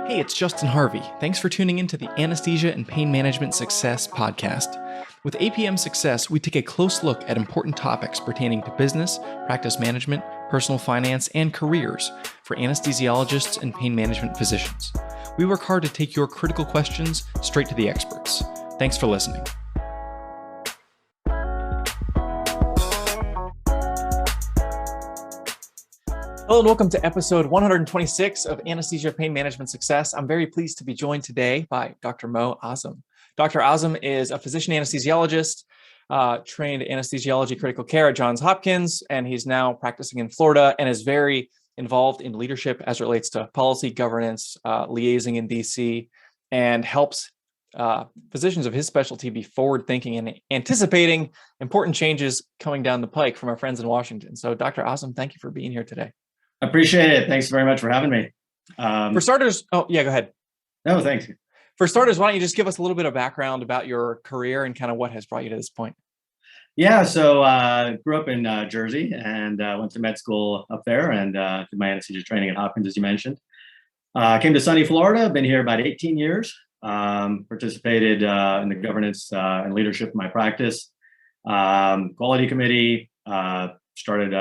Hey, it's Justin Harvey. Thanks for tuning into the Anesthesia and Pain Management Success podcast. With APM Success, we take a close look at important topics pertaining to business, practice management, personal finance, and careers for anesthesiologists and pain management physicians. We work hard to take your critical questions straight to the experts. Thanks for listening. Hello and welcome to episode 126 of Anesthesia Pain Management Success. I'm very pleased to be joined today by Dr. Mo Azam. Dr. Azam is a physician anesthesiologist, trained anesthesiology critical care at Johns Hopkins, and he's now practicing in Florida and is very involved in leadership as it relates to policy governance, liaising in DC, and helps physicians of his specialty be forward-thinking and anticipating important changes coming down the pike from our friends in Washington. So Dr. Azam, thank you for being here today. Appreciate it. Thanks very much for having me. For starters, go ahead. No, thanks. For starters, why don't you just give us a little bit of background about your career and kind of what has brought you to this point? Yeah, so grew up in Jersey and went to med school up there and did my anesthesia training at Hopkins, as you mentioned. Came to sunny Florida, been here about 18 years, participated in the governance and leadership of my practice, quality committee, started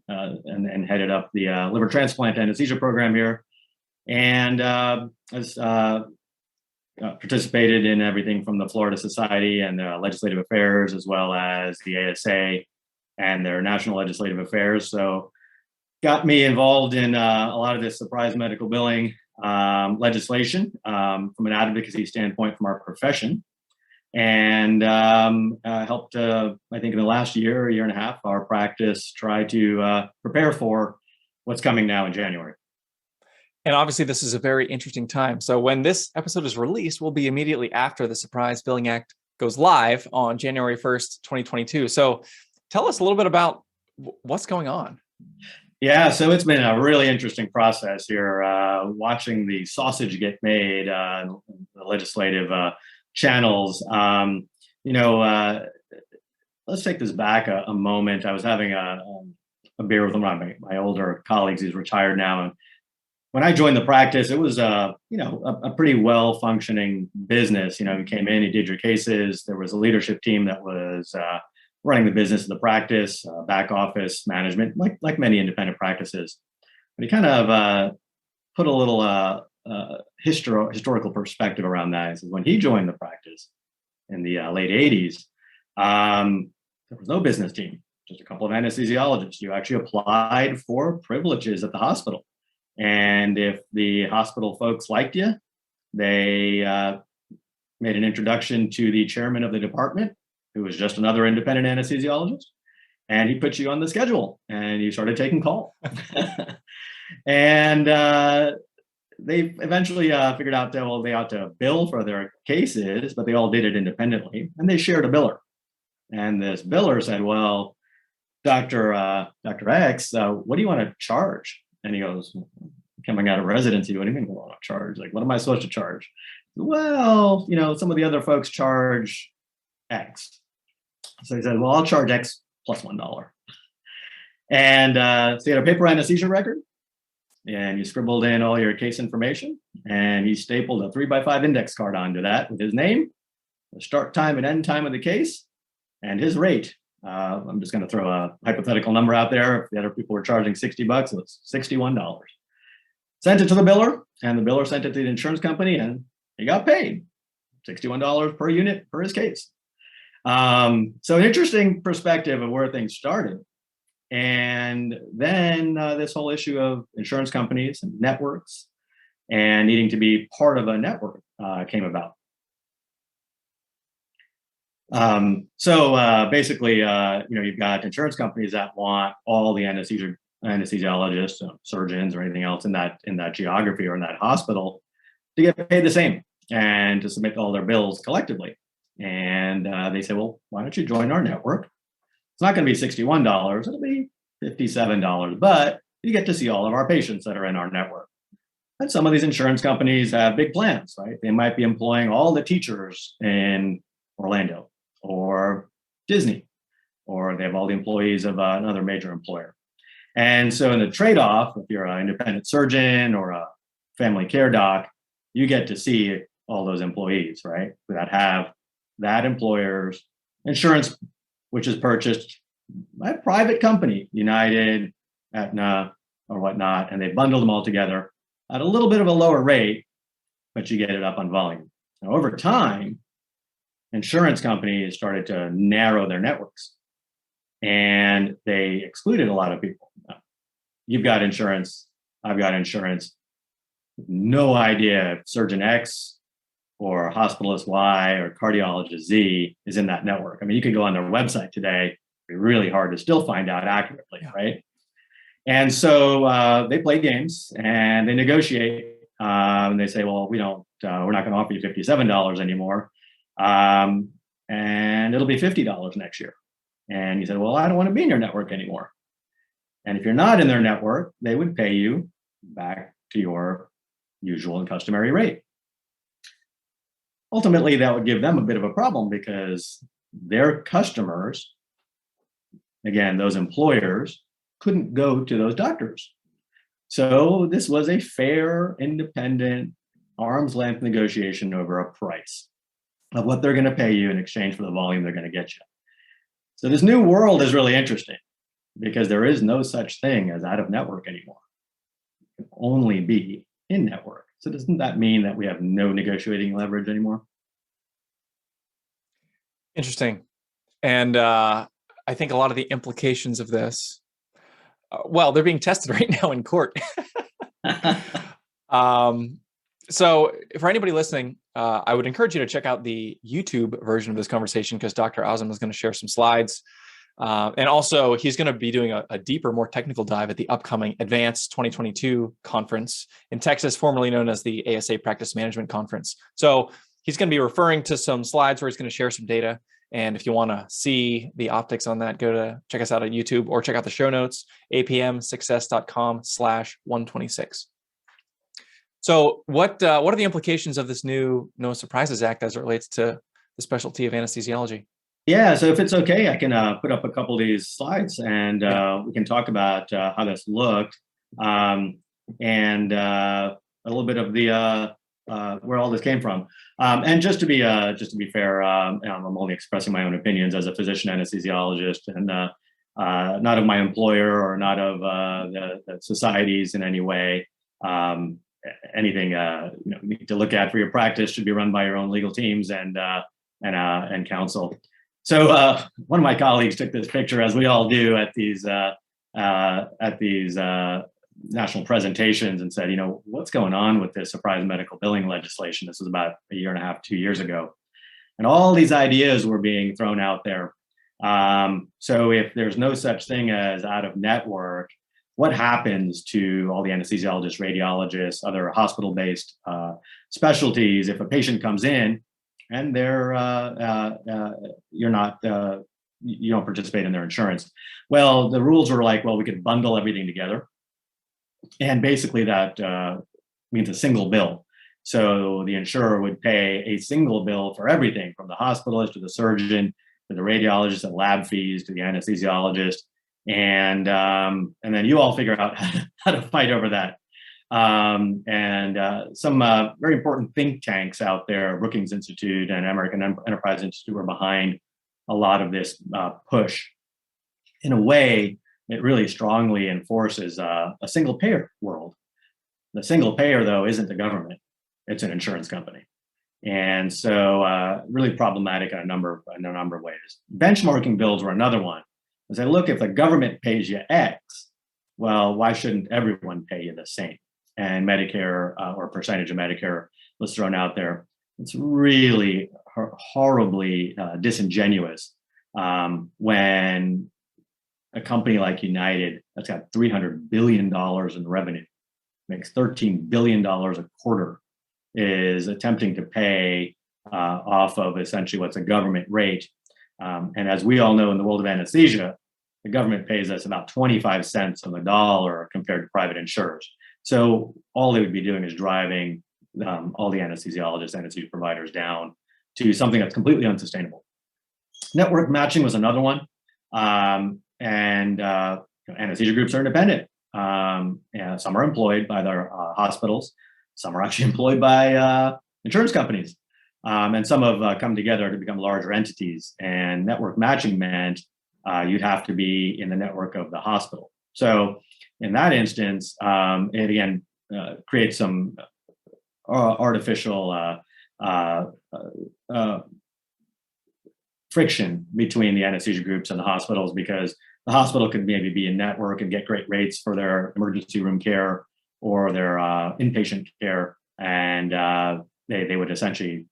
and headed up the liver transplant anesthesia program here, and participated in everything from the Florida Society and legislative affairs, as well as the ASA and their national legislative affairs. So got me involved in a lot of this surprise medical billing legislation from an advocacy standpoint from our profession. And helped, I think in the last year and a half, our practice try to prepare for what's coming now in January. And obviously this is a very interesting time. So when this episode is released, will be immediately after the Surprise Billing Act goes live on January 1st, 2022. So tell us a little bit about what's going on. Yeah, so it's been a really interesting process here, watching the sausage get made, the legislative channels. Let's take this back a moment. I was having a beer with one of my older colleagues. He's retired now, and when I joined the practice, it was a pretty well functioning business. You came in, you did your cases. There was a leadership team that was running the business of the practice, back office management, like many independent practices. But he kind of put a little historical perspective around that. He said when he joined the practice in the late 80s, there was no business team, just a couple of anesthesiologists. You actually applied for privileges at the hospital. And if the hospital folks liked you, they made an introduction to the chairman of the department, who was just another independent anesthesiologist. And he put you on the schedule and you started taking call. And they eventually figured out that, they ought to bill for their cases, but they all did it independently, and they shared a biller. And this biller said, well, Dr. X, what do you want to charge? And he goes, coming out of residency, what do you mean what do I want to charge? Like, what am I supposed to charge? Well, some of the other folks charge X. So he said, well, I'll charge X plus $1. And so he had a paper anesthesia record, and you scribbled in all your case information, and he stapled a 3x5 index card onto that with his name, the start time and end time of the case, and his rate. I'm just going to throw a hypothetical number out there. If the other people were charging $60, it was $61. Sent it to the biller, and the biller sent it to the insurance company, and he got paid $61 per unit for his case. So an interesting perspective of where things started. And then this whole issue of insurance companies and networks and needing to be part of a network came about. Basically, you've got insurance companies that want all the anesthesiologists, surgeons, or anything else in that geography or in that hospital to get paid the same and to submit all their bills collectively. And they say, well, why don't you join our network? It's not going to be $61, it'll be $57, but you get to see all of our patients that are in our network. And some of these insurance companies have big plans, right? They might be employing all the teachers in Orlando or Disney, or they have all the employees of another major employer. And so in the trade-off, if you're an independent surgeon or a family care doc, you get to see all those employees, right? That have that employer's insurance, which is purchased by a private company, United, Aetna, or whatnot, and they bundle them all together at a little bit of a lower rate, but you get it up on volume. Now, over time, insurance companies started to narrow their networks, and they excluded a lot of people. You've got insurance, I've got insurance. No idea if surgeon X or hospitalist Y or cardiologist Z is in that network. I mean, you can go on their website today. It'd be really hard to still find out accurately, right? And so they play games and they negotiate. And they say, well, we're not going to offer you $57 anymore. And it'll be $50 next year. And you said, well, I don't want to be in your network anymore. And if you're not in their network, they would pay you back to your usual and customary rate. Ultimately, that would give them a bit of a problem because their customers, again, those employers, couldn't go to those doctors. So this was a fair, independent, arm's length negotiation over a price of what they're going to pay you in exchange for the volume they're going to get you. So this new world is really interesting because there is no such thing as out of network anymore. It can only be in network. So doesn't that mean that we have no negotiating leverage anymore? Interesting. And I think a lot of the implications of this, well, they're being tested right now in court. So for anybody listening, I would encourage you to check out the YouTube version of this conversation because Dr. Azam is going to share some slides. And also, he's going to be doing a deeper, more technical dive at the upcoming Advanced 2022 conference in Texas, formerly known as the ASA Practice Management Conference. So he's going to be referring to some slides where he's going to share some data. And if you want to see the optics on that, check us out on YouTube or check out the show notes, apmsuccess.com/126. So what are the implications of this new No Surprises Act as it relates to the specialty of anesthesiology? Yeah, so if it's okay, I can put up a couple of these slides and we can talk about how this looked and a little bit of the where all this came from. And just to be fair, I'm only expressing my own opinions as a physician anesthesiologist and not of my employer or not of the societies in any way. Anything you need to look at for your practice should be run by your own legal teams and counsel. So one of my colleagues took this picture, as we all do at these national presentations, and said, what's going on with this surprise medical billing legislation? This was about a year and a half, 2 years ago. And all these ideas were being thrown out there. So if there's no such thing as out of network, what happens to all the anesthesiologists, radiologists, other hospital-based specialties if a patient comes in and you don't participate in their insurance? Well, the rules were like, well, we could bundle everything together. And basically that means a single bill. So the insurer would pay a single bill for everything from the hospitalist to the surgeon, to the radiologist, and lab fees, to the anesthesiologist. And then you all figure out how to fight over that. Some very important think tanks out there, Brookings Institute and American Enterprise Institute, were behind a lot of this push. In a way, it really strongly enforces a single payer world. The single payer, though, isn't the government; it's an insurance company, and so really problematic in a number of ways. Benchmarking bills were another one. I say, look, if the government pays you X, well, why shouldn't everyone pay you the same? And Medicare or percentage of Medicare was thrown out there. It's really horribly disingenuous when a company like United, that's got $300 billion in revenue, makes $13 billion a quarter, is attempting to pay off of essentially what's a government rate. And as we all know in the world of anesthesia, the government pays us about 25 cents on the dollar compared to private insurers. So all they would be doing is driving all the anesthesiologists, anesthesia providers down to something that's completely unsustainable. Network matching was another one. Anesthesia groups are independent. Some are employed by their hospitals. Some are actually employed by insurance companies. And some have come together to become larger entities. And network matching meant you'd have to be in the network of the hospital. So in that instance, it again creates some artificial friction between the anesthesia groups and the hospitals, because the hospital could maybe be in network and get great rates for their emergency room care or their inpatient care, and they would essentially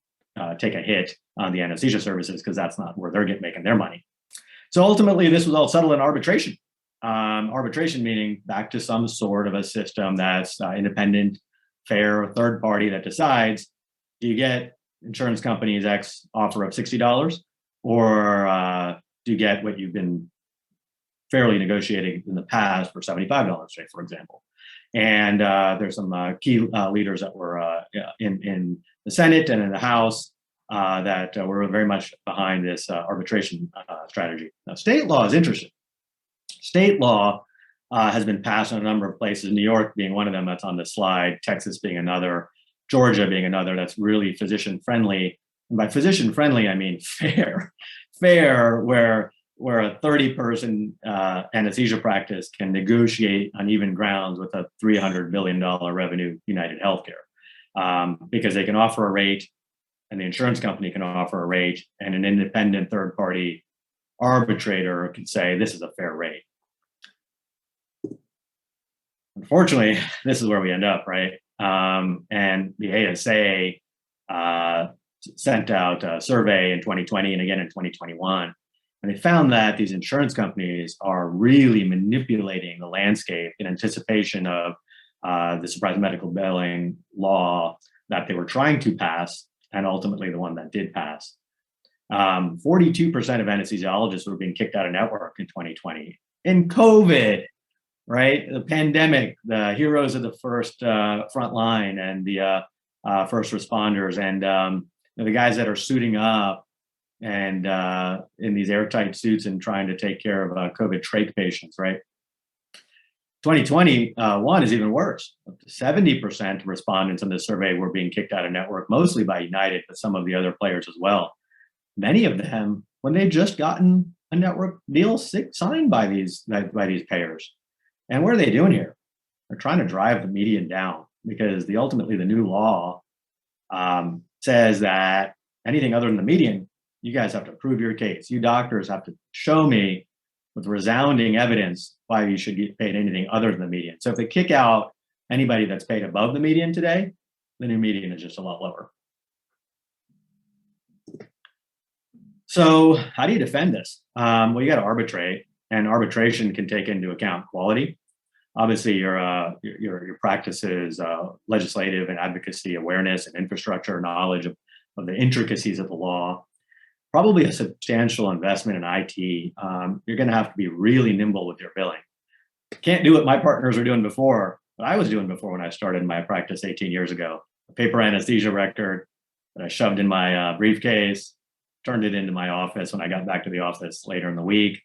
take a hit on the anesthesia services because that's not where they're making their money. So ultimately, this was all settled in arbitration. Arbitration meaning back to some sort of a system that's independent, fair, third party that decides, do you get insurance company's X offer of $60, or do you get what you've been fairly negotiating in the past for $75, say, for example. And there's some key leaders that were in the Senate and in the House that were very much behind this arbitration strategy. Now, state law is interesting. State law has been passed in a number of places, New York being one of them that's on the slide, Texas being another, Georgia being another that's really physician friendly. And by physician friendly, I mean fair, where a 30-person anesthesia practice can negotiate on even grounds with a $300 billion revenue United Healthcare, because they can offer a rate and the insurance company can offer a rate, and an independent third-party arbitrator can say, this is a fair rate. Unfortunately, this is where we end up, right? And the ASA sent out a survey in 2020 and again in 2021. And they found that these insurance companies are really manipulating the landscape in anticipation of the surprise medical billing law that they were trying to pass, and ultimately the one that did pass. 42% of anesthesiologists were being kicked out of network in 2020. In COVID, right? The pandemic, the heroes of the first front line and the first responders, and the guys that are suiting up and in these airtight suits and trying to take care of COVID trach patients, right? 2021 is even worse. Up to 70% of respondents in this survey were being kicked out of network, mostly by United, but some of the other players as well. Many of them, when they'd just gotten a network deal signed by these payers. And what are they doing here? They're trying to drive the median down, because ultimately the new law says that anything other than the median, you guys have to prove your case. You doctors have to show me with resounding evidence why you should get paid anything other than the median. So if they kick out anybody that's paid above the median today, the new median is just a lot lower. So how do you defend this? Well, you got to arbitrate, and arbitration can take into account quality. Obviously, your practice's legislative and advocacy awareness and infrastructure knowledge of the intricacies of the law. Probably a substantial investment in IT. You're going to have to be really nimble with your billing. Can't do what my partners were doing before, what I was doing before when I started my practice 18 years ago. A paper anesthesia record that I shoved in my briefcase, turned it into my office when I got back to the office later in the week.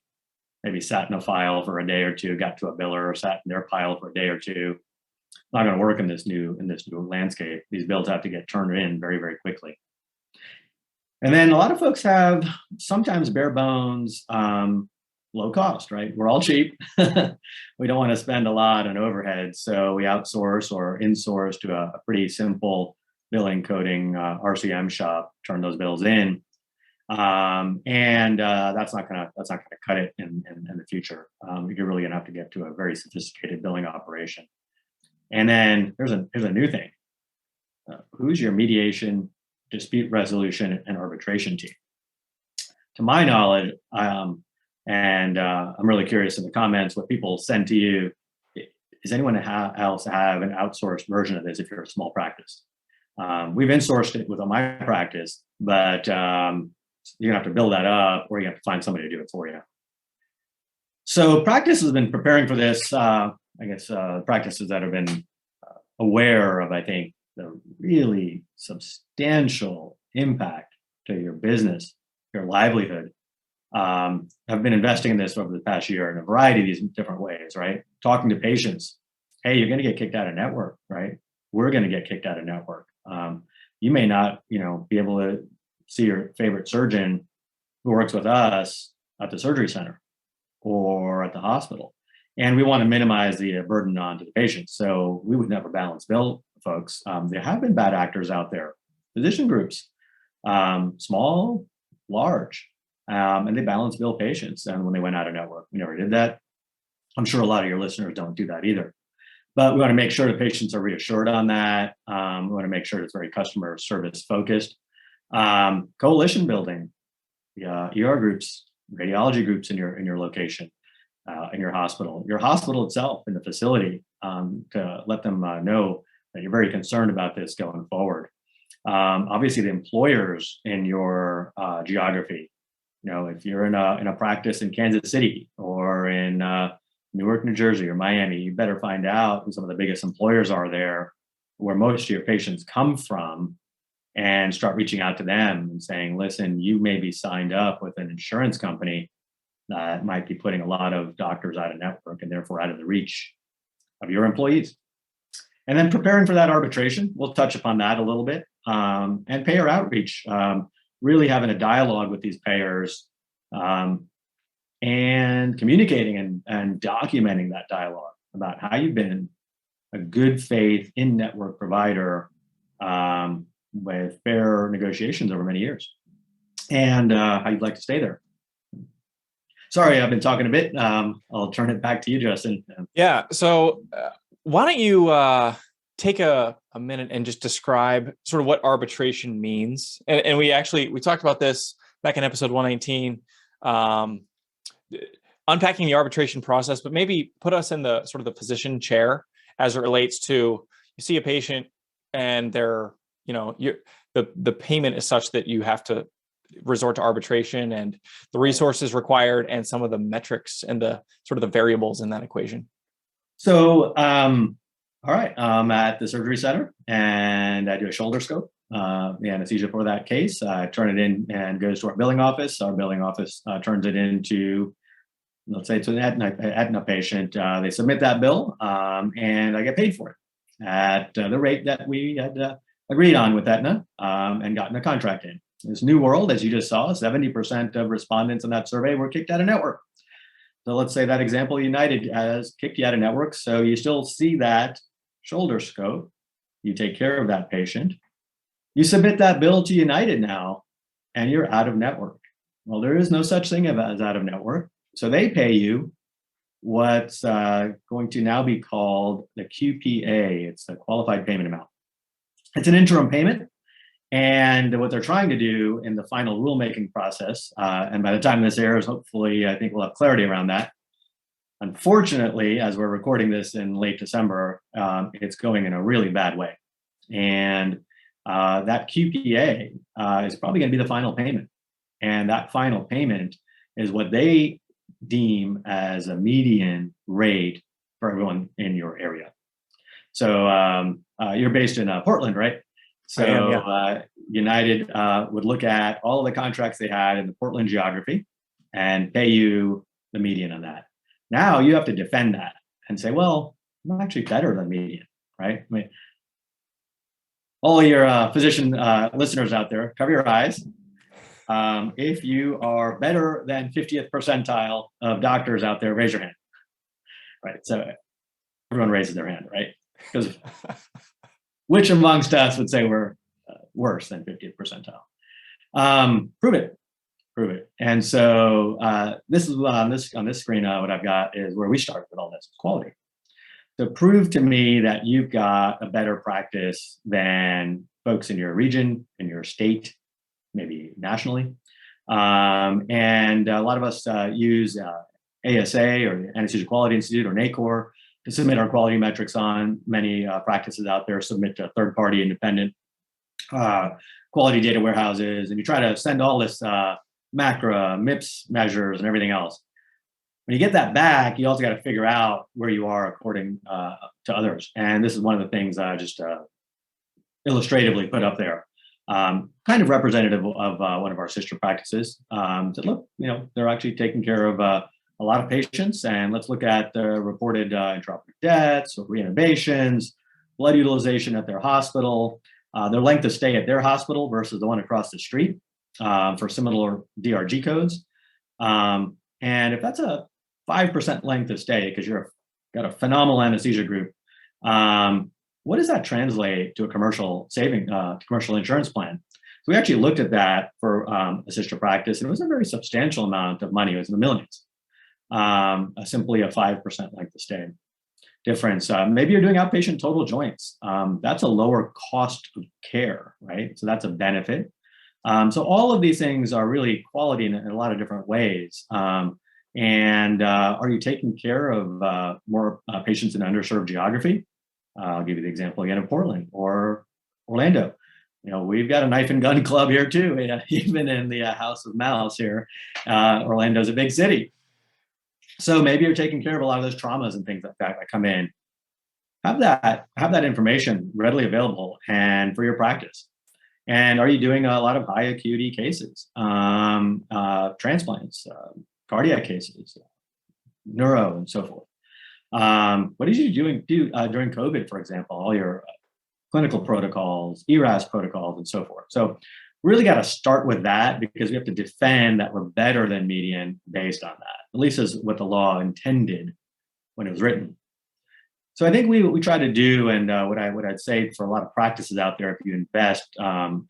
Maybe sat in a file for a day or two, got to a biller, or sat in their pile for a day or two. Not going to work in this new landscape. These bills have to get turned in very, very quickly. And then a lot of folks have sometimes bare bones, low cost, right? We're all cheap. We don't want to spend a lot on overhead, so we outsource or insource to a pretty simple billing coding RCM shop, turn those bills in. And that's not gonna cut it in the future. You're really gonna have to get to a very sophisticated billing operation. And then here's a new thing. Who's your mediation, dispute resolution, and arbitration team? To my knowledge, and I'm really curious in the comments what people send to you. Does anyone else have an outsourced version of this if you're a small practice? We've insourced it with my practice, but you're gonna have to build that up, or you have to find somebody to do it for you. So practice has been preparing for this. Practices that have been aware of, I think, the really substantial impact to your business, your livelihood, have been investing in this over the past year in a variety of these different ways, right? Talking to patients, hey, you're gonna get kicked out of network, right? we're going to get kicked out of network. You may not, be able to see your favorite surgeon who works with us at the surgery center or at the hospital. And we want to minimize the burden onto the patients. So we would never balance bill folks. There have been bad actors out there, physician groups, small, large, and they balance bill patients. And when they went out of network, we never did that. I'm sure a lot of your listeners don't do that either. But we want to make sure the patients are reassured on that. We want to make sure it's very customer service focused. Coalition building, ER groups, radiology groups in your location, in your hospital itself, in the facility, to let them know that you're very concerned about this going forward. Obviously, the employers in your geography. If you're in a practice in Kansas City or in Newark, New Jersey, or Miami, you better find out who some of the biggest employers are there, where most of your patients come from, and start reaching out to them and saying, listen, you may be signed up with an insurance company that might be putting a lot of doctors out of network and therefore out of the reach of your employees. And then preparing for that arbitration, we'll touch upon that a little bit, and payer outreach, really having a dialogue with these payers, and communicating and documenting that dialogue about how you've been a good faith in-network provider, with fair negotiations over many years, and how you'd like to stay there. Sorry, I've been talking a bit. I'll turn it back to you, Justin. Yeah. So why don't you take a minute and just describe sort of what arbitration means? And we talked about this back in episode 119, unpacking the arbitration process, but maybe put us in the sort of the physician chair as it relates to, you see a patient and they're, the payment is such that you have to resort to arbitration, and the resources required and some of the metrics and the sort of the variables in that equation. So, all right, I'm at the surgery center and I do a shoulder scope, the anesthesia for that case. I turn it in and goes to our billing office. Our billing office turns it into, let's say it's an Aetna patient. They submit that bill, and I get paid for it at the rate that we had agreed on with Aetna, and gotten a contract in. This new world, as you just saw, 70% of respondents in that survey were kicked out of network. So let's say that example, United has kicked you out of network. So you still see that shoulder scope. You take care of that patient. You submit that bill to United now, and you're out of network. Well, there is no such thing as out of network. So they pay you what's going to now be called the QPA. It's the qualified payment amount. It's an interim payment. And what they're trying to do in the final rulemaking process, and by the time this airs, hopefully, I think we'll have clarity around that. Unfortunately, as we're recording this in late December, it's going in a really bad way. And that QPA is probably going to be the final payment. And that final payment is what they deem as a median rate for everyone in your area. So you're based in Portland, right? So I am, yeah. United would look at all of the contracts they had in the Portland geography and pay you the median on that. Now you have to defend that and say, well, I'm actually better than median, right? I mean, all your physician listeners out there, cover your eyes. If you are better than 50th percentile of doctors out there, raise your hand. Right, so everyone raises their hand, right? Because which amongst us would say we're worse than 50th percentile? Prove it. And so this is on this screen. What I've got is where we started with all this quality. So prove to me that you've got a better practice than folks in your region, in your state, maybe nationally. And a lot of us use ASA or the Anesthesia Quality Institute or NACOR to submit our quality metrics on. Many practices out there submit to third-party independent quality data warehouses, and you try to send all this MACRA, MIPS measures, and everything else. When you get that back, you also got to figure out where you are according to others. And this is one of the things I just illustratively put up there. Kind of representative of one of our sister practices. Said, look, they're actually taking care of a lot of patients, and let's look at the reported intraoperative deaths or reintubations, blood utilization at their hospital, their length of stay at their hospital versus the one across the street for similar DRG codes. And if that's a 5% length of stay, because you've got a phenomenal anesthesia group, what does that translate to a commercial commercial insurance plan? So we actually looked at that for a sister practice, and it was a very substantial amount of money. It was in the millions. Simply a 5% length of stay difference. Maybe you're doing outpatient total joints. That's a lower cost of care, right? So that's a benefit. So all of these things are really quality in a lot of different ways. And are you taking care of more patients in underserved geography? I'll give you the example again of Portland or Orlando. We've got a knife and gun club here too, even in the House of Mouse here. Orlando's a big city. So maybe you're taking care of a lot of those traumas and things like that come in. Have that information readily available and for your practice. And are you doing a lot of high acuity cases, transplants, cardiac cases, neuro, and so forth? What did you do during COVID, for example, all your clinical protocols, ERAS protocols, and so forth? So really got to start with that, because we have to defend that we're better than median based on that, at least as what the law intended when it was written. So I think we try to do, and what I'd say for a lot of practices out there, if you invest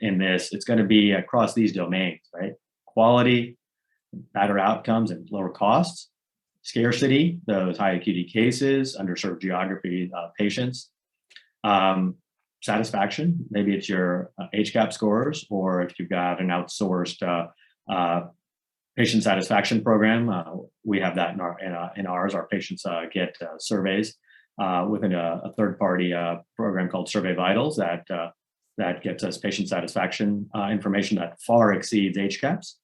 in this, it's going to be across these domains, right? Quality, better outcomes, and lower costs. Scarcity, those high acuity cases, underserved geography patients. Satisfaction, maybe it's your HCAP scores, or if you've got an outsourced patient satisfaction program, we have that in ours. Our patients get surveys within a third-party program called Survey Vitals that gets us patient satisfaction information that far exceeds HCAPs.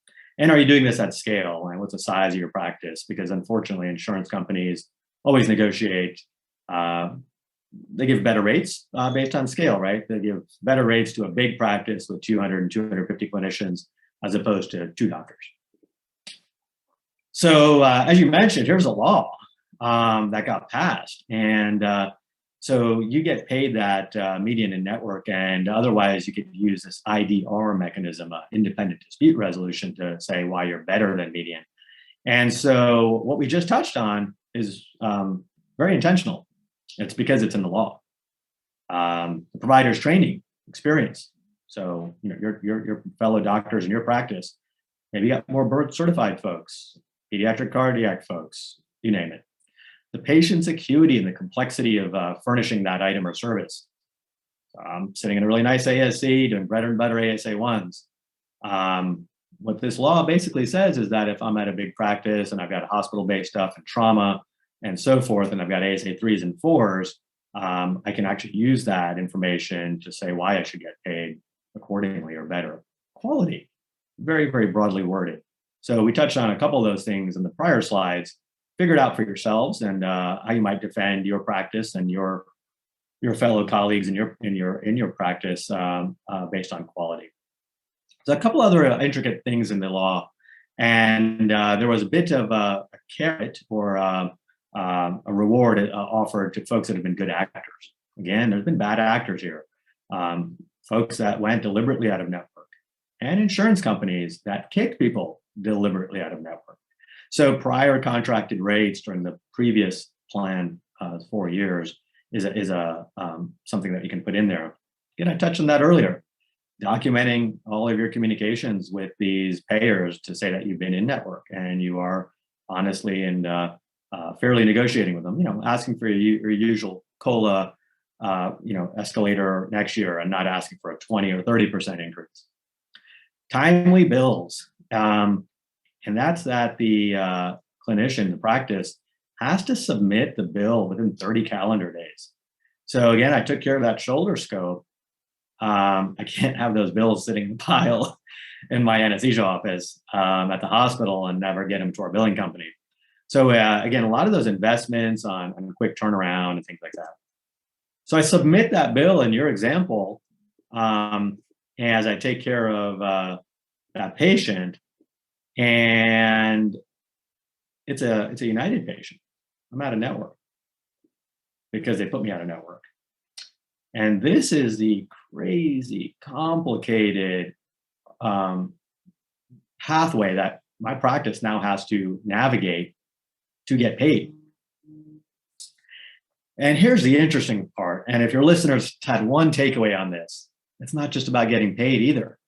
And are you doing this at scale? And what's the size of your practice? Because unfortunately, insurance companies always negotiate. They give better rates based on scale, right? They give better rates to a big practice with 200 and 250 clinicians as opposed to 2 doctors. So as you mentioned, here's a law that got passed. And so you get paid that median in network, and otherwise you could use this IDR mechanism, independent dispute resolution, to say why you're better than median. And so what we just touched on is very intentional. It's because it's in the law. The provider's training experience. So your fellow doctors in your practice, maybe you got more board certified folks, pediatric cardiac folks, you name it. The patient's acuity and the complexity of furnishing that item or service. I'm sitting in a really nice ASC doing bread and butter ASA1s. What this law basically says is that if I'm at a big practice and I've got hospital-based stuff and trauma and so forth, and I've got ASA 3s and 4s, I can actually use that information to say why I should get paid accordingly or better. Quality, very, very broadly worded. So we touched on a couple of those things in the prior slides. Figure it out for yourselves, and how you might defend your practice and your fellow colleagues in your practice based on quality. So a couple other intricate things in the law, and there was a bit of a carrot or a reward offered to folks that have been good actors. Again, there's been bad actors here, folks that went deliberately out of network, and insurance companies that kicked people deliberately out of network. So prior contracted rates during the previous plan, 4 years, is something that you can put in there. Again, I touched on that earlier. Documenting all of your communications with these payers to say that you've been in network and you are honestly and fairly negotiating with them. Asking for your usual COLA, escalator next year, and not asking for a 20 or 30% increase. Timely bills. And that's that the clinician, the practice, has to submit the bill within 30 calendar days. So again, I took care of that shoulder scope. I can't have those bills sitting in a pile in my anesthesia office at the hospital and never get them to our billing company. So again, a lot of those investments on quick turnaround and things like that. So I submit that bill in your example as I take care of that patient. And it's a United patient. I'm out of network because they put me out of network. And this is the crazy, complicated pathway that my practice now has to navigate to get paid. And here's the interesting part. And if your listeners had one takeaway on this, it's not just about getting paid either.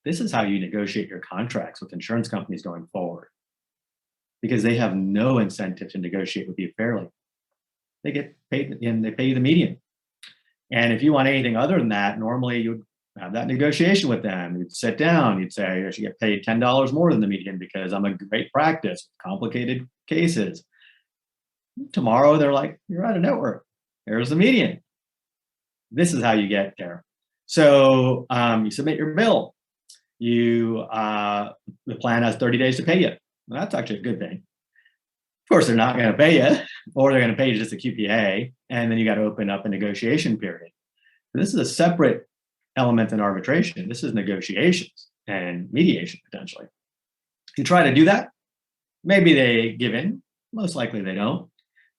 This is how you negotiate your contracts with insurance companies going forward, because they have no incentive to negotiate with you fairly. They get paid and they pay you the median. And if you want anything other than that, normally you would have that negotiation with them. You'd sit down, you'd say, I should get paid $10 more than the median because I'm a great practice, complicated cases. Tomorrow, they're like, you're out of network. Here's the median. This is how you get there. So you submit your bill. The plan has 30 days to pay you. Well, that's actually a good thing. Of course, they're not going to pay you, or they're going to pay you just a QPA, and then you got to open up a negotiation period. This is a separate element in arbitration. This is negotiations and mediation, potentially. If you try to do that, maybe they give in. Most likely they don't.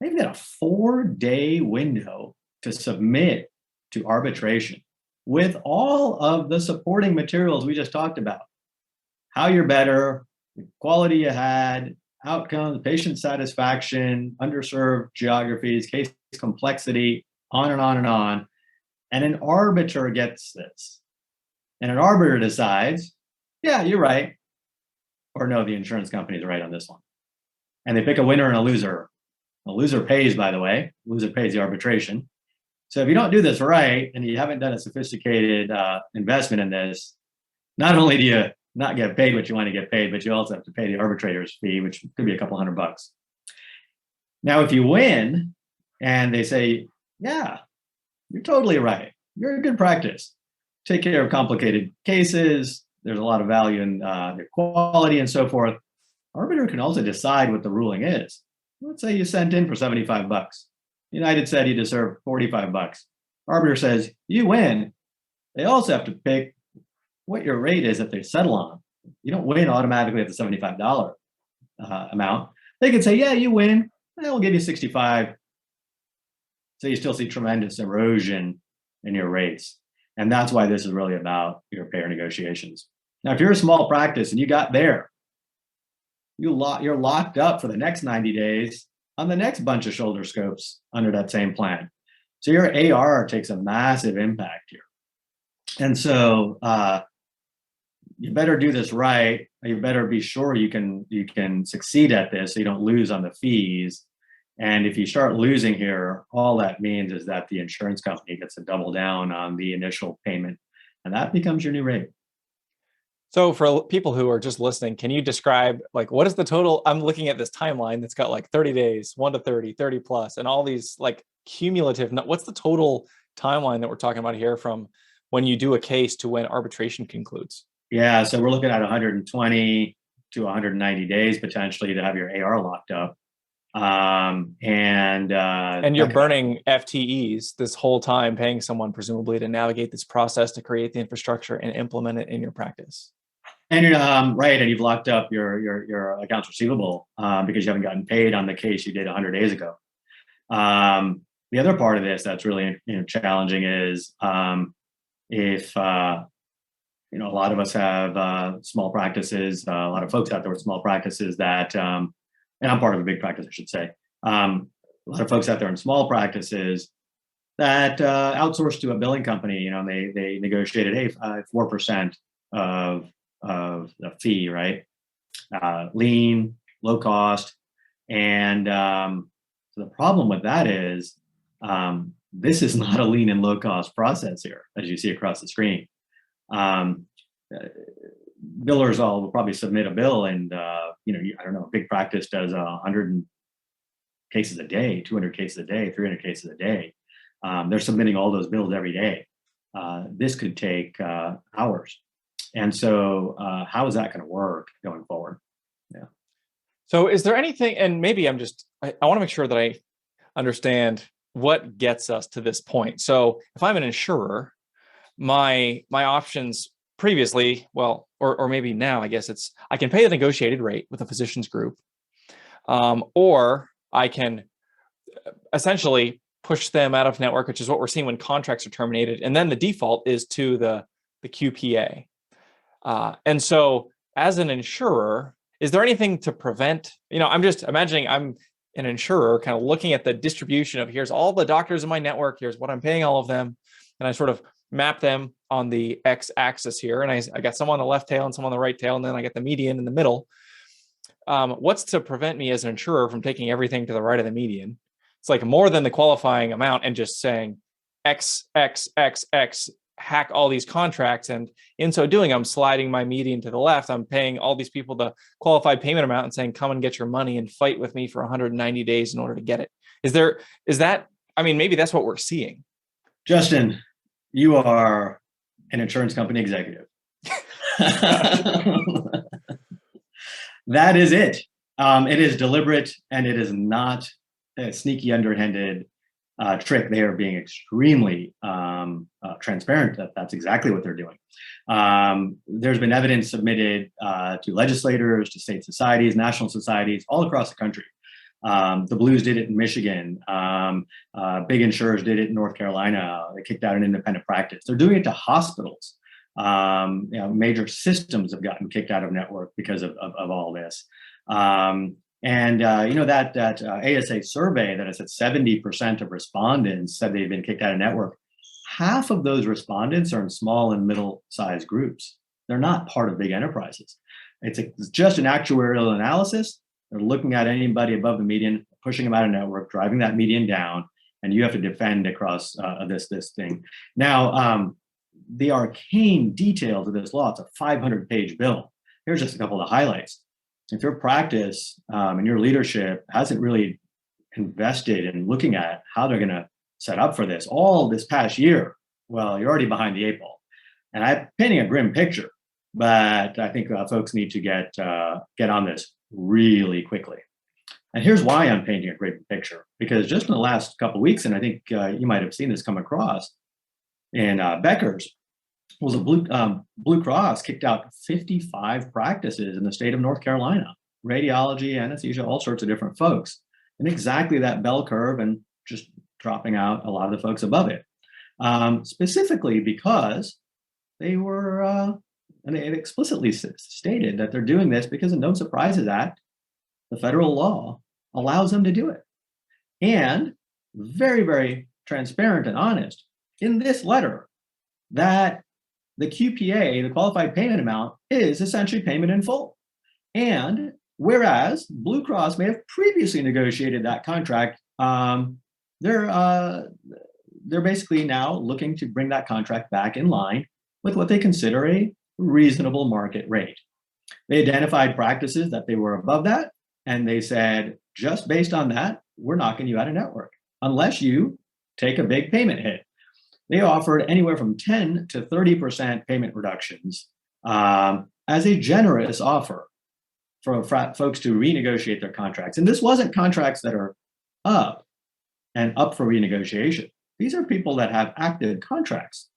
They've got a 4-day window to submit to arbitration with all of the supporting materials we just talked about. How you're better, the quality you had, outcomes, patient satisfaction, underserved geographies, case complexity, on and on and on. And an arbiter gets this. And an arbiter decides, yeah, you're right. Or no, the insurance company is right on this one. And they pick a winner and a loser. The loser pays, by the way. The loser pays the arbitration. So if you don't do this right, and you haven't done a sophisticated investment in this, not only do you not get paid what you want to get paid, but you also have to pay the arbitrator's fee, which could be a couple $100. Now, if you win and they say, yeah, you're totally right. You're a good practice. Take care of complicated cases. There's a lot of value in the quality and so forth. Arbiter can also decide what the ruling is. Let's say you sent in for $75. United said you deserve $45. Arbiter says, you win. They also have to pick what your rate is that they settle on. You don't win automatically at the $75 amount. They could say, yeah, you win. We'll give you $65. So you still see tremendous erosion in your rates. And that's why this is really about your payer negotiations. Now, if you're a small practice and you got there, you're locked up for the next 90 days on the next bunch of shoulder scopes under that same plan. So your AR takes a massive impact here. And so you better do this right. You better be sure you can succeed at this so you don't lose on the fees. And if you start losing here, all that means is that the insurance company gets to double down on the initial payment, and that becomes your new rate. So for people who are just listening, can you describe, like, what is the total? I'm looking at this timeline that's got like 30 days, 1 to 30, 30 plus, and all these like cumulative. What's the total timeline that we're talking about here from when you do a case to when arbitration concludes? Yeah, so we're looking at 120 to 190 days potentially to have your AR locked up. And you're burning FTEs this whole time, paying someone presumably to navigate this process, to create the infrastructure and implement it in your practice. And you're right, and you've locked up your accounts receivable because you haven't gotten paid on the case you did 100 days ago. The other part of this that's really challenging is if a lot of us have small practices, a lot of folks out there with small practices that, and I'm part of a big practice, I should say. A lot of folks out there in small practices that outsource to a billing company. They negotiated 4% of the fee, right? Lean, low cost, and so the problem with that is this is not a lean and low cost process here, as you see across the screen. Billers will probably submit a bill, and I don't know, a big practice does 100 cases a day, 200 cases a day, 300 cases a day. They're submitting all those bills every day. This could take hours. And so how is that going to work going forward? Yeah. So is there anything, and maybe I want to make sure that I understand what gets us to this point. So if I'm an insurer, my options previously, well, or maybe now, I guess I can pay the negotiated rate with a physician's group, or I can essentially push them out of network, which is what we're seeing when contracts are terminated. And then the default is to the QPA. And so as an insurer, is there anything to prevent, I'm just imagining I'm an insurer kind of looking at the distribution of here's all the doctors in my network, here's what I'm paying all of them. And I sort of map them on the X axis here. And I got some on the left tail and some on the right tail. And then I get the median in the middle. What's to prevent me as an insurer from taking everything to the right of the median? It's like more than the qualifying amount and just saying X, X, X, X, hack all these contracts. And in so doing, I'm sliding my median to the left. I'm paying all these people the qualified payment amount and saying, come and get your money and fight with me for 190 days in order to get it. Maybe that's what we're seeing. Justin, you are an insurance company executive. That is it. It is deliberate, and it is not a sneaky, underhanded trick. They are being extremely transparent that that's exactly what they're doing. There's been evidence submitted to legislators, to state societies, national societies, all across the country. The Blues did it in Michigan. Big insurers did it in North Carolina. They kicked out an independent practice. They're doing it to hospitals. Major systems have gotten kicked out of network because of all this. That ASA survey that I said 70% of respondents said they've been kicked out of network. Half of those respondents are in small and middle-sized groups. They're not part of big enterprises. It's just an actuarial analysis. They're looking at anybody above the median, pushing them out of network, driving that median down, and you have to defend across this thing. Now, the arcane details of this law, it's a 500-page bill. Here's just a couple of highlights. If your practice and your leadership hasn't really invested in looking at how they're going to set up for this all this past year, well, you're already behind the 8 ball. And I'm painting a grim picture, but I think folks need to get on this really quickly. And here's why I'm painting a great picture, because just in the last couple of weeks, and I think you might have seen this come across in Becker's, was a Blue Cross kicked out 55 practices in the state of North Carolina, radiology, anesthesia, all sorts of different folks, and exactly that bell curve, and just dropping out a lot of the folks above it, specifically because they were, and it explicitly stated that they're doing this because the No Surprises Act, the federal law, allows them to do it. And very, very transparent and honest in this letter that the QPA, the qualified payment amount, is essentially payment in full. And whereas Blue Cross may have previously negotiated that contract, they're basically now looking to bring that contract back in line with what they consider a reasonable market rate. They identified practices that they were above that, and they said, just based on that, we're knocking you out of network unless you take a big payment hit. They offered anywhere from 10 to 30% payment reductions as a generous offer for folks to renegotiate their contracts. And this wasn't contracts that are up and up for renegotiation. These are people that have active contracts,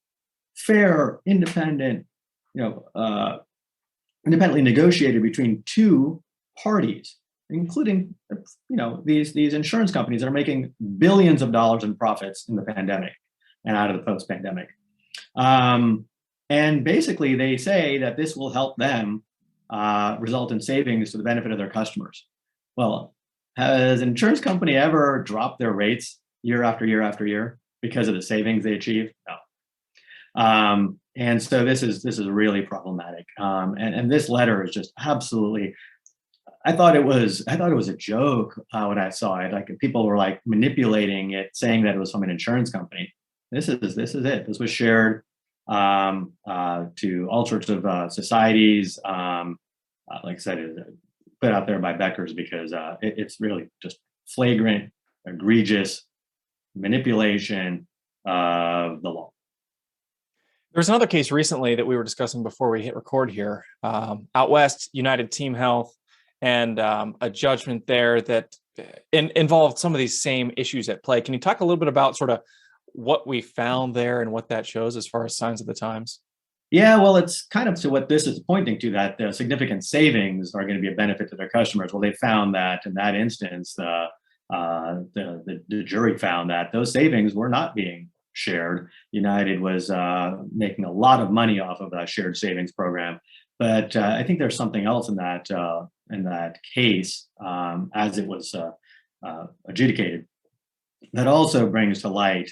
fair, independent, independently negotiated between two parties, including, these insurance companies that are making billions of dollars in profits in the pandemic and out of the post-pandemic. And basically, they say that this will help them result in savings to the benefit of their customers. Well, has an insurance company ever dropped their rates year after year after year because of the savings they achieve? No. And so this is really problematic. And this letter is just absolutely. I thought it was a joke when I saw it. Like people were like manipulating it, saying that it was from an insurance company. This is it. This was shared to all sorts of societies. Like I said, it put out there by Becker's because it's really just flagrant, egregious manipulation of the law. There was another case recently that we were discussing before we hit record here. Out west, United Team Health, and a judgment there that involved some of these same issues at play. Can you talk a little bit about sort of what we found there and what that shows as far as signs of the times? Yeah, well, it's kind of to what this is pointing to, that the significant savings are going to be a benefit to their customers. Well, they found that in that instance, the the jury found that those savings were not being shared. United was making a lot of money off of a shared savings program, but I think there's something else in that case as it was adjudicated that also brings to light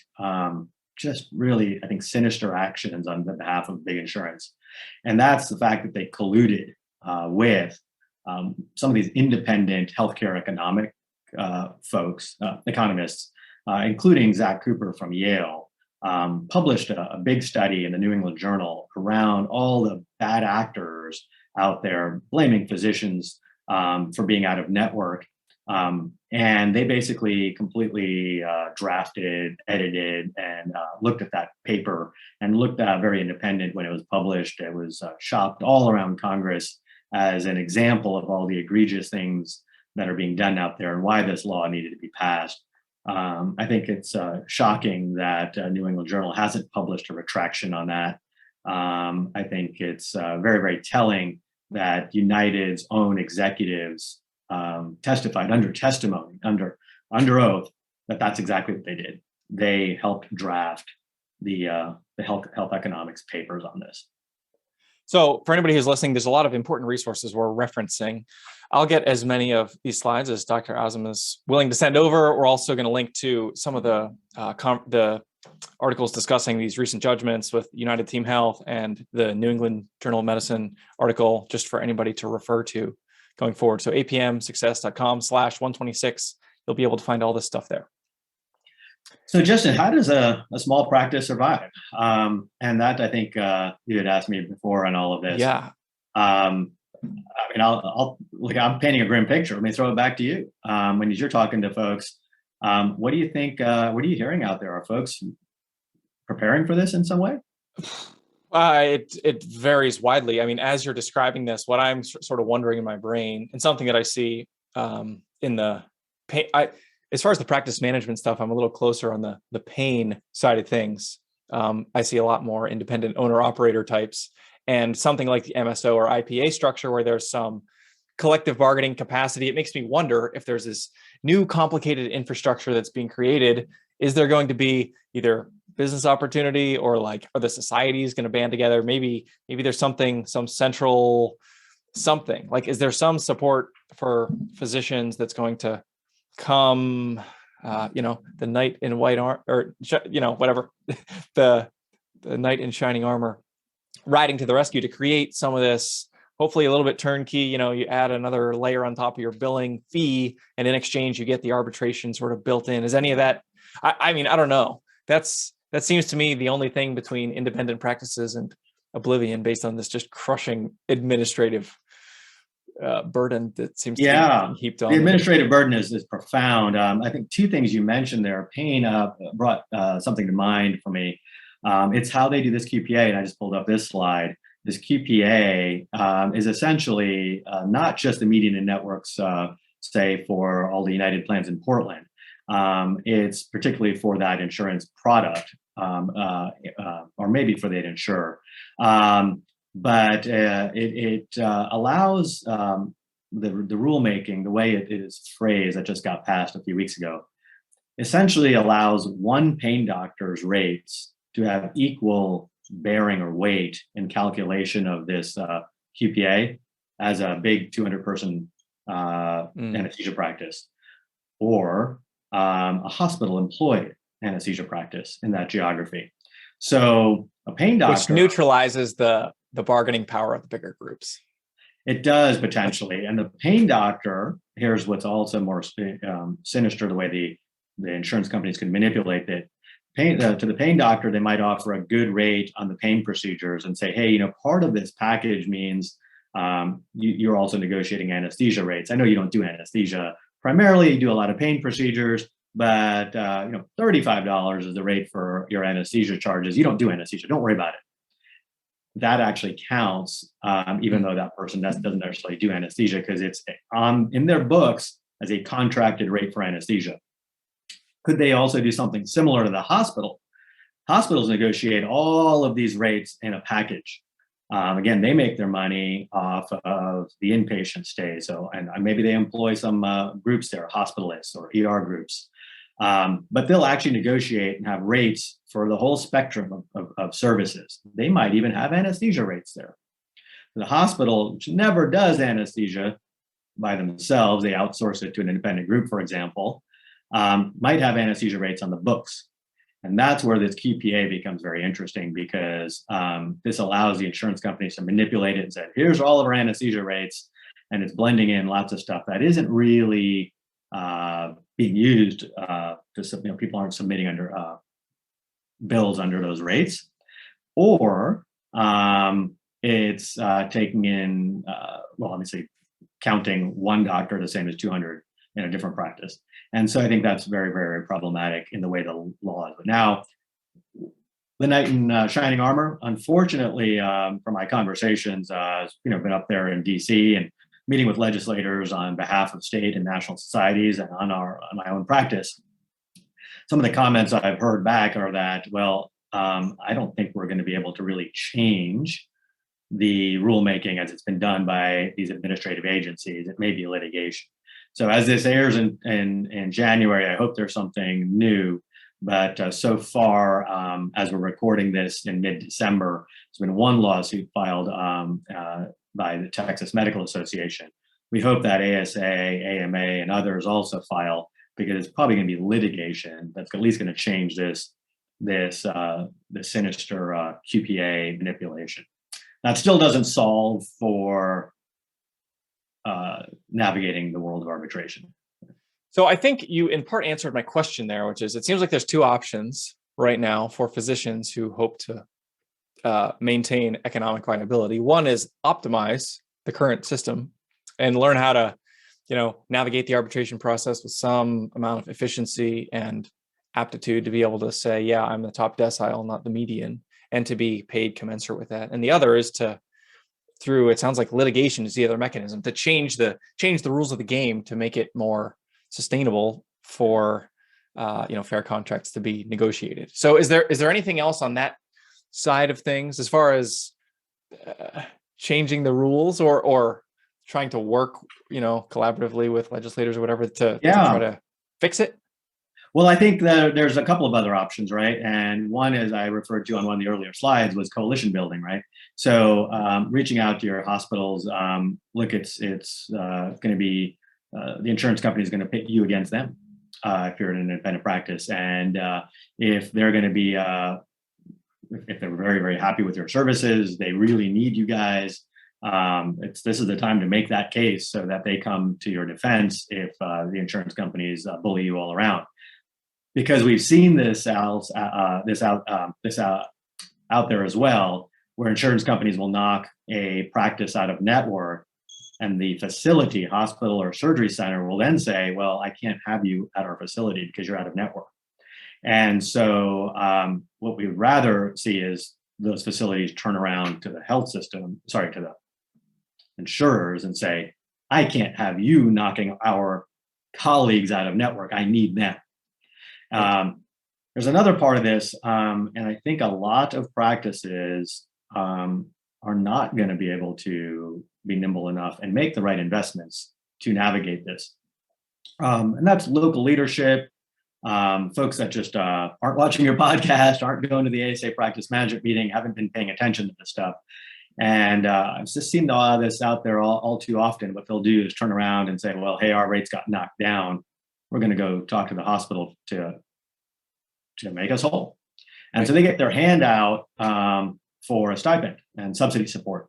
just really, I think, sinister actions on behalf of big insurance, and that's the fact that they colluded with some of these independent healthcare economic folks, economists, including Zach Cooper from Yale, published a big study in the New England Journal around all the bad actors out there blaming physicians for being out of network. And they basically completely drafted, edited, and looked at that paper and looked very independent when it was published. It was shopped all around Congress as an example of all the egregious things that are being done out there and why this law needed to be passed. I think it's shocking that New England Journal hasn't published a retraction on that. I think it's very, very telling that United's own executives testified under testimony, under oath, that that's exactly what they did. They helped draft the health economics papers on this. So for anybody who's listening, there's a lot of important resources we're referencing. I'll get as many of these slides as Dr. Azam is willing to send over. We're also going to link to some of the articles discussing these recent judgments with United Team Health and the New England Journal of Medicine article, just for anybody to refer to going forward. So apmsuccess.com/126, you'll be able to find all this stuff there. So Justin, how does a small practice survive? And that, I think you had asked me before on all of this. Yeah. I mean, I'll look, I'm painting a grim picture. Let me throw it back to you. When you're talking to folks, what do you think, what are you hearing out there? Are folks preparing for this in some way? It varies widely. I mean, as you're describing this, what I'm sort of wondering in my brain, and something that I see in the pain, as far as the practice management stuff, I'm a little closer on the pain side of things. I see a lot more independent owner operator types, and something like the MSO or IPA structure where there's some collective bargaining capacity. It makes me wonder if there's this new complicated infrastructure that's being created. Is there going to be either business opportunity, or like, are the societies going to band together? Maybe there's some central something. Like, is there some support for physicians that's going to come, the knight in white armor, or whatever, the knight in shining armor, riding to the rescue to create some of this, hopefully a little bit turnkey. You add another layer on top of your billing fee, and in exchange you get the arbitration sort of built in. Is any of that? I mean, I don't know. That seems to me the only thing between independent practices and oblivion, based on this just crushing administrative burden that seems to be heaped on. The administrative burden is profound. I think two things you mentioned there. Pain brought something to mind for me. It's how they do this QPA, and I just pulled up this slide. This QPA is essentially not just the median and networks, say for all the United plans in Portland. It's particularly for that insurance product, or maybe for that insurer. But it allows the rulemaking, the way it is phrased, that just got passed a few weeks ago, essentially allows one pain doctor's rates to have equal bearing or weight in calculation of this QPA as a big 200-person anesthesia practice, or a hospital-employed anesthesia practice in that geography. So a pain doctor, which neutralizes the bargaining power of the bigger groups. It does potentially. And the pain doctor, here's what's also more sinister, the way the insurance companies can manipulate it. To the pain doctor, they might offer a good rate on the pain procedures and say, hey, part of this package means you're also negotiating anesthesia rates. I know you don't do anesthesia. Primarily, you do a lot of pain procedures, but $35 is the rate for your anesthesia charges. You don't do anesthesia. Don't worry about it. That actually counts, even though that person doesn't actually do anesthesia, because it's in their books as a contracted rate for anesthesia. Could they also do something similar to the hospital? Hospitals negotiate all of these rates in a package. Again, they make their money off of the inpatient stay. So, and maybe they employ some groups there, hospitalists or ER groups. But they'll actually negotiate and have rates for the whole spectrum of services. They might even have anesthesia rates there. The hospital, which never does anesthesia by themselves, they outsource it to an independent group, for example, might have anesthesia rates on the books. And that's where this QPA becomes very interesting, because this allows the insurance companies to manipulate it and say, here's all of our anesthesia rates, and it's blending in lots of stuff that isn't really being used people aren't submitting under bills under those rates, or it's taking in, obviously counting one doctor the same as 200 in a different practice. And so I think that's very, very problematic in the way the law is. But now, the knight in shining armor, unfortunately, from my conversations, been up there in DC and meeting with legislators on behalf of state and national societies and on my own practice. Some of the comments I've heard back are that, well, I don't think we're going to be able to really change the rulemaking as it's been done by these administrative agencies. It may be litigation. So as this airs in January, I hope there's something new. But so far, as we're recording this in mid-December, there's been one lawsuit filed by the Texas Medical Association. We hope that ASA, AMA, and others also file, because it's probably going to be litigation that's at least going to change this sinister QPA manipulation. That still doesn't solve for navigating the world of arbitration. So I think you in part answered my question there, which is, it seems like there's two options right now for physicians who hope to maintain economic viability. One is optimize the current system and learn how to, navigate the arbitration process with some amount of efficiency and aptitude to be able to say, yeah, I'm the top decile, not the median, and to be paid commensurate with that. And the other is to, through, it sounds like litigation is the other mechanism, to change the rules of the game to make it more sustainable for fair contracts to be negotiated. So is there anything else on that side of things as far as changing the rules or trying to work collaboratively with legislators or whatever to try to fix it? Well, I think that there's a couple of other options, right? And one, as I referred to on one of the earlier slides, was coalition building, right? So reaching out to your hospitals, look, it's going to be the insurance company is going to pit you against them if you're in an independent practice, and if they're going to be if they're very, very happy with your services, they really need you guys. This is the time to make that case so that they come to your defense if the insurance companies bully you all around. Because we've seen this out there as well, where insurance companies will knock a practice out of network, and the facility, hospital or surgery center, will then say, well, I can't have you at our facility because you're out of network. And so what we would rather see is those facilities turn around to the to the insurers and say, I can't have you knocking our colleagues out of network. I need them. There's another part of this, and I think a lot of practices are not going to be able to be nimble enough and make the right investments to navigate this. And that's local leadership, folks that just aren't watching your podcast, aren't going to the ASA practice management meeting, haven't been paying attention to this stuff. And I've just seen this out there all too often. What they'll do is turn around and say, well, hey, our rates got knocked down. We're going to go talk to the hospital to make us whole. And so they get their hand out for a stipend and subsidy support.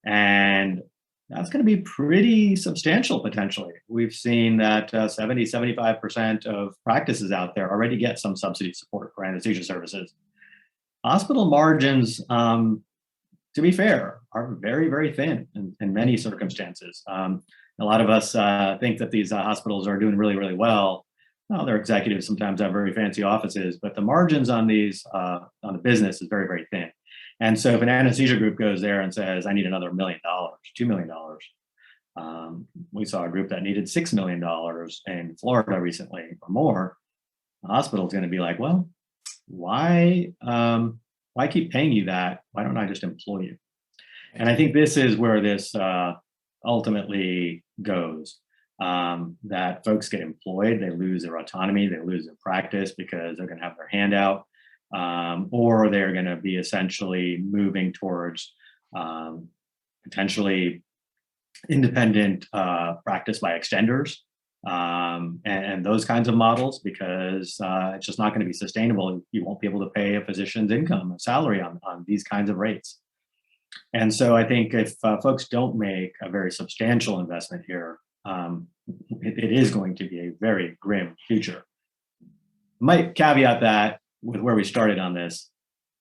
And that's going to be pretty substantial potentially. We've seen that 70-75% of practices out there already get some subsidy support for anesthesia services. Hospital margins, to be fair, are very, very thin in many circumstances. A lot of us think that these hospitals are doing really, really well. Well, their executives sometimes have very fancy offices, but the margins on these on the business is very, very thin. And so if an anesthesia group goes there and says, I need another $1 million, $2 million, we saw a group that needed $6 million in Florida recently or more, the hospital is going to be like, well, why keep paying you that? Why don't I just employ you? And I think this is where this ultimately goes. That folks get employed, they lose their autonomy, they lose their practice because they're going to have their hand out, or they're going to be essentially moving towards potentially independent practice by extenders, and those kinds of models, because it's just not going to be sustainable. You won't be able to pay a physician's income, a salary on these kinds of rates. And so I think if folks don't make a very substantial investment here, it is going to be a very grim future. Might caveat that with where we started on this,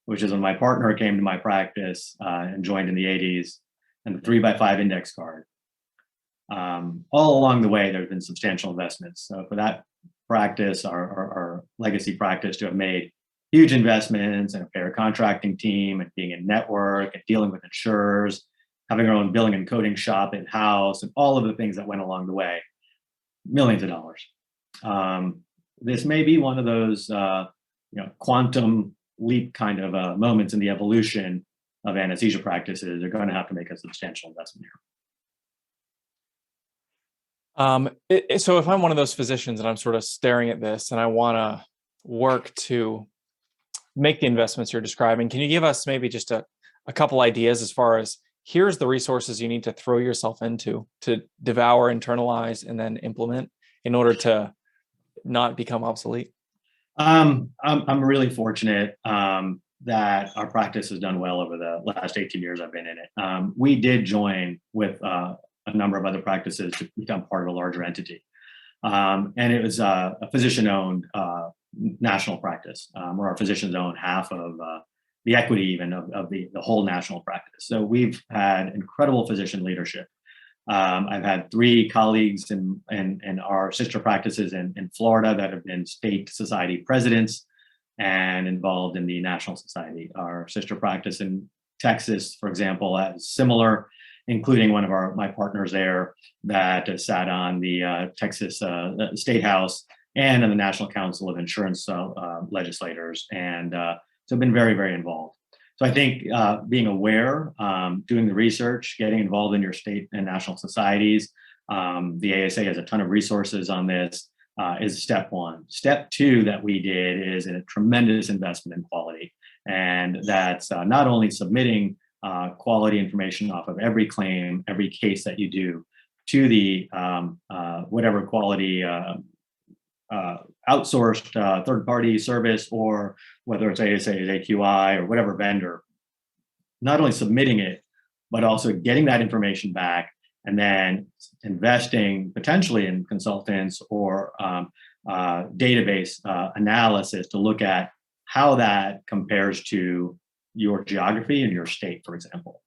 which is when my partner came to my practice and joined in the 80s, and the 3x5 index card. All along the way, there have been substantial investments. So for that practice, our legacy practice, to have made huge investments in a payer contracting team and being in network and dealing with insurers, having our own billing and coding shop in-house, and all of the things that went along the way, millions of dollars. This may be one of those quantum leap kind of moments in the evolution of anesthesia practices. They're going to have to make a substantial investment here. So if I'm one of those physicians and I'm sort of staring at this and I want to work to make the investments you're describing, can you give us maybe just a couple ideas as far as here's the resources you need to throw yourself into to devour, internalize, and then implement in order to not become obsolete? I'm really fortunate that our practice has done well over the last 18 years I've been in it. We did join with a number of other practices to become part of a larger entity. And it was a physician-owned national practice, where our physicians own half of the equity even of the whole national practice. So we've had incredible physician leadership. I've had 3 colleagues in our sister practices in Florida that have been state society presidents and involved in the national society. Our sister practice in Texas, for example, is similar, including one of my partners there that sat on the Texas State House and in the National Council of Insurance Legislators, and so I've been very, very involved. So I think being aware, doing the research, getting involved in your state and national societies, the ASA has a ton of resources on this, is step one. Step two that we did is a tremendous investment in quality. And that's not only submitting quality information off of every claim, every case that you do to the whatever quality outsourced third-party service, or whether it's ASA, AQI, or whatever vendor, not only submitting it, but also getting that information back and then investing potentially in consultants or database analysis to look at how that compares to your geography and your state, for example.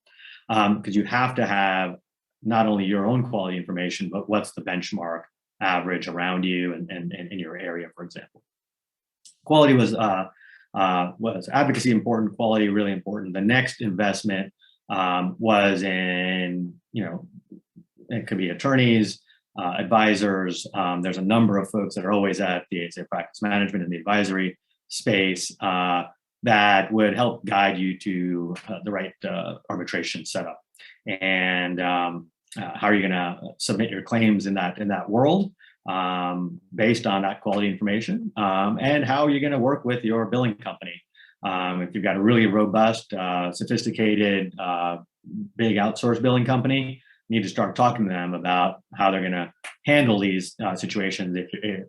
Because you have to have not only your own quality information, but what's the benchmark average around you and in your area, for example. Quality was advocacy important, quality really important. The next investment was in, it could be attorneys, advisors. There's a number of folks that are always at the ASA practice management and the advisory space that would help guide you to the right arbitration setup. And how are you going to submit your claims in that world based on that quality information, and how are you going to work with your billing company. If you've got a really robust, sophisticated, big outsourced billing company, you need to start talking to them about how they're going to handle these situations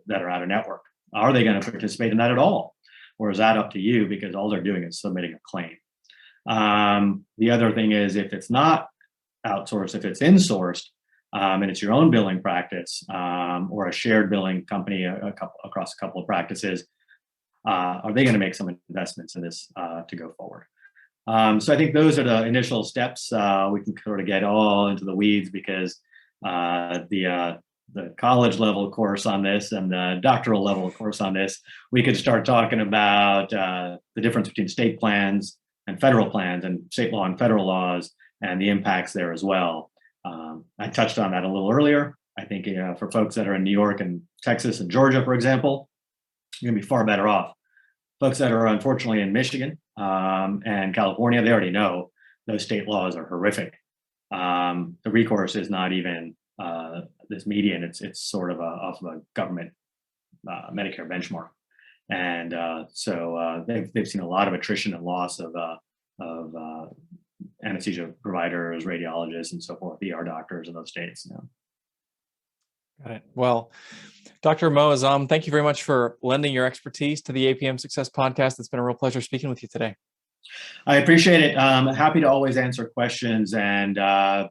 that are out of network. Are they going to participate in that at all? Or is that up to you because all they're doing is submitting a claim? The other thing is, if it's not outsourced, if it's insourced, and it's your own billing practice or a shared billing company across a couple of practices, are they going to make some investments in this to go forward? So I think those are the initial steps. We can sort of get all into the weeds because the college level course on this and the doctoral level course on this, we could start talking about the difference between state plans and federal plans, and state law and federal laws, and the impacts there as well. I touched on that a little earlier. I think for folks that are in New York and Texas and Georgia, for example, you're gonna be far better off. Folks that are unfortunately in Michigan and California, they already know those state laws are horrific. The recourse is not even this median; it's sort of off of a government Medicare benchmark, and so they've seen a lot of attrition and loss of anesthesia providers, radiologists, and so forth, ER doctors in those states. Got it. Well, Dr. Mo Azam, thank you very much for lending your expertise to the APM Success Podcast. It's been a real pleasure speaking with you today. I appreciate it. Happy to always answer questions. And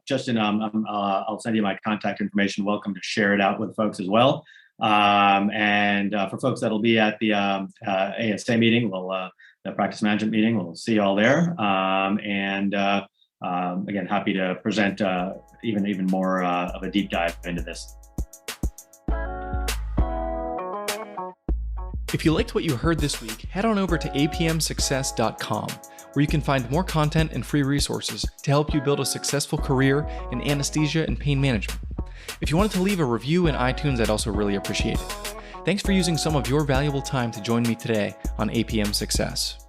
Justin, I'll send you my contact information. Welcome to share it out with folks as well. And for folks that'll be at the ASA meeting, the practice management meeting, we'll see you all there. Again, happy to present even more of a deep dive into this. If you liked what you heard this week, head on over to apmsuccess.com, where you can find more content and free resources to help you build a successful career in anesthesia and pain management. If you wanted to leave a review in iTunes, I'd also really appreciate it. Thanks for using some of your valuable time to join me today on APM Success.